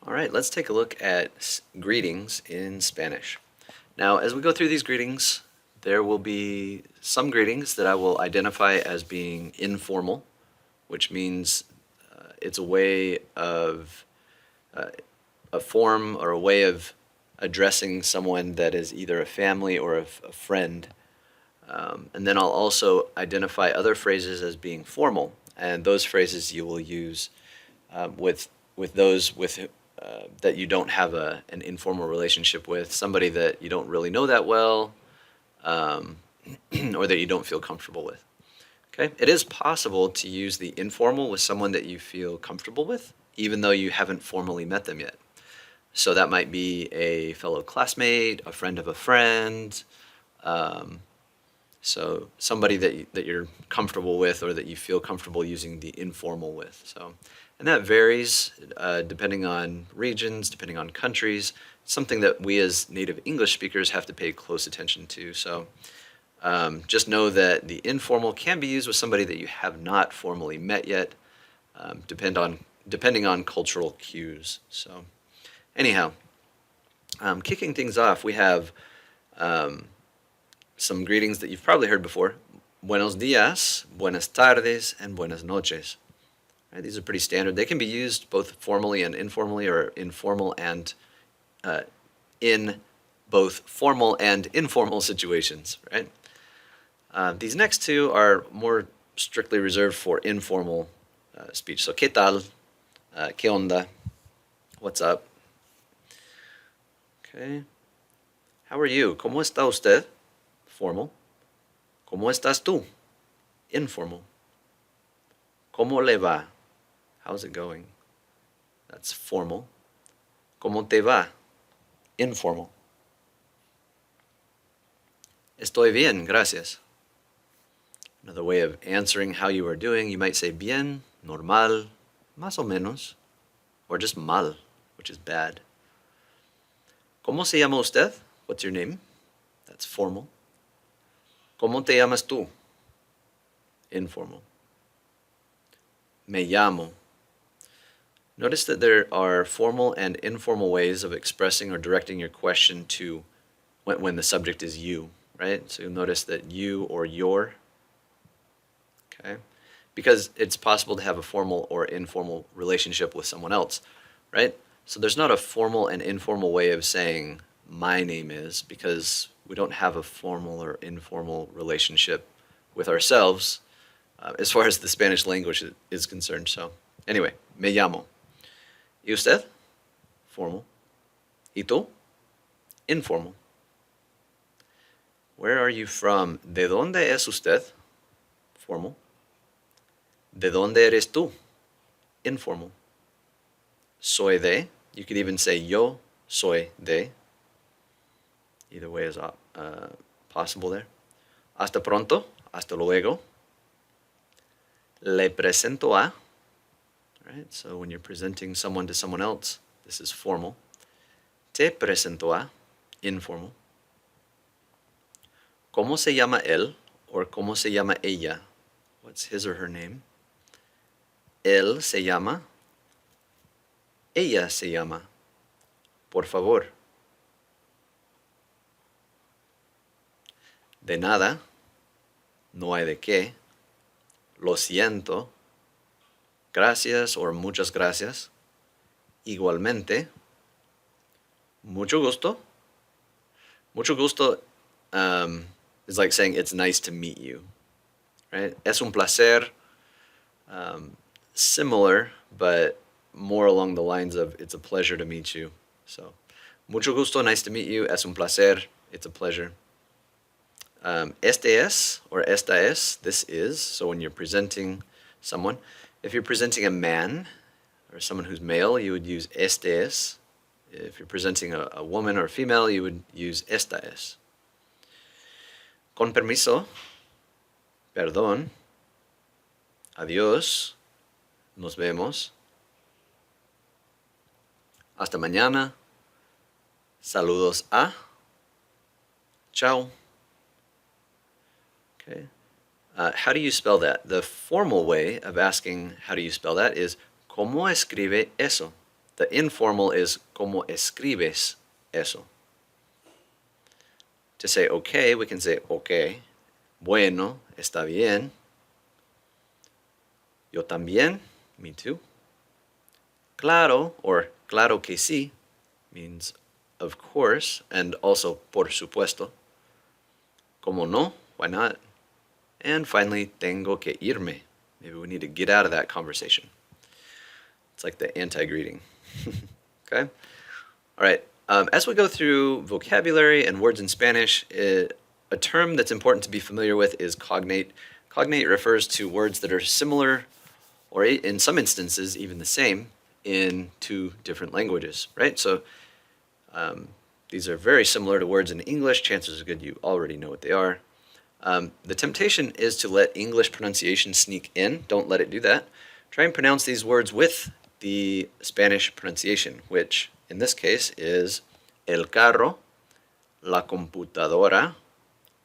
All right, let's take a look at greetings in Spanish. Now, as we go through these greetings, there will be some greetings that I will identify as being informal, which means it's a way of a form or a way of addressing someone that is either a family or a friend. And then I'll also identify other phrases as being formal, and those phrases you will use with those that you don't have an informal relationship with, somebody that you don't really know that well, um, or that you don't feel comfortable with. Okay, it is possible to use the informal with someone that you feel comfortable with, even though you haven't formally met them yet. So that might be a fellow classmate, a friend of a friend, um, so somebody that you're comfortable with or that you feel comfortable using the informal with. So, and that varies depending on regions, depending on countries. It's something that we as native English speakers have to pay close attention to. So just know that the informal can be used with somebody that you have not formally met yet, depending on cultural cues. So anyhow, kicking things off, we have some greetings that you've probably heard before. Buenos dias, buenas tardes, and buenas noches. Right, these are pretty standard. They can be used both formally and informally, or informal and in both formal and informal situations, right? These next two are more strictly reserved for informal speech. So, ¿qué tal? ¿Qué onda? What's up? Okay. How are you? ¿Cómo está usted? Formal. ¿Cómo estás tú? Informal. ¿Cómo le va? How's it going? That's formal. ¿Cómo te va? Informal. Estoy bien, gracias. Another way of answering how you are doing, you might say bien, normal, más o menos, or just mal, which is bad. ¿Cómo se llama usted? What's your name? That's formal. ¿Cómo te llamas tú? Informal. Me llamo. Notice that there are formal and informal ways of expressing or directing your question to when the subject is you, right? So you'll notice that you or your, okay? Because it's possible to have a formal or informal relationship with someone else, right? So there's not a formal and informal way of saying my name is, because we don't have a formal or informal relationship with ourselves as far as the Spanish language is concerned. So anyway, me llamo. ¿Y usted? Formal. ¿Y tú? Informal. Where are you from? ¿De dónde es usted? Formal. ¿De dónde eres tú? Informal. Soy de. You could even say yo soy de. Either way is possible there. Hasta pronto. Hasta luego. Le presento a. Right? So when you're presenting someone to someone else, this is formal. Te presento a. Informal. ¿Cómo se llama él? Or ¿cómo se llama ella? What's his or her name? Él se llama. Ella se llama. Por favor. De nada. No hay de qué. Lo siento. Gracias or muchas gracias. Igualmente. Mucho gusto. Mucho gusto is like saying it's nice to meet you, right? Es un placer. Similar, but more along the lines of it's a pleasure to meet you. So, mucho gusto, nice to meet you. Es un placer, it's a pleasure. Este es or esta es, this is. So when you're presenting someone, if you're presenting a man or someone who's male, you would use este es. If you're presenting a woman or a female, you would use esta es. Con permiso, perdón, adiós, nos vemos, hasta mañana, saludos a, chao. Okay. How do you spell that? The formal way of asking how do you spell that is ¿Cómo escribe eso? The informal is ¿cómo escribes eso? To say okay, we can say okay. Bueno, está bien. Yo también, me too. Claro, or claro que sí, means of course, and also por supuesto. Como no, why not? And finally, tengo que irme. Maybe we need to get out of that conversation. It's like the anti-greeting. Okay? All right. As we go through vocabulary and words in Spanish, a term that's important to be familiar with is cognate. Cognate refers to words that are similar, or in some instances even the same, in two different languages, right? So these are very similar to words in English. Chances are good you already know what they are. The temptation is to let English pronunciation sneak in. Don't let it do that. Try and pronounce these words with the Spanish pronunciation, which in this case is el carro, la computadora,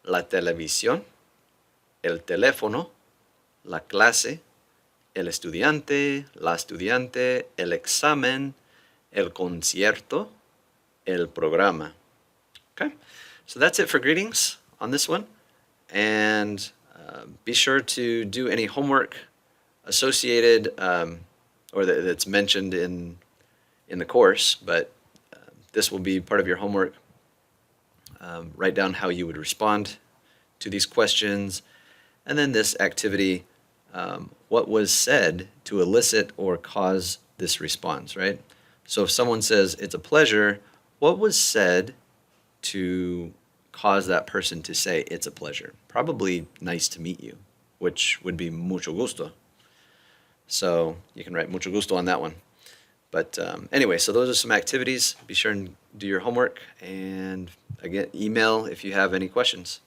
la televisión, el teléfono, la clase, el estudiante, la estudiante, el examen, el concierto, el programa. Okay, so that's it for greetings on this one. And be sure to do any homework associated or that's mentioned in the course, but this will be part of your homework. Write down how you would respond to these questions, and then this activity, what was said to elicit or cause this response, right? So if someone says, it's a pleasure, what was said to cause that person to say, it's a pleasure? Probably nice to meet you, which would be mucho gusto. So you can write mucho gusto on that one. But anyway, so those are some activities. Be sure and do your homework, and again, email if you have any questions.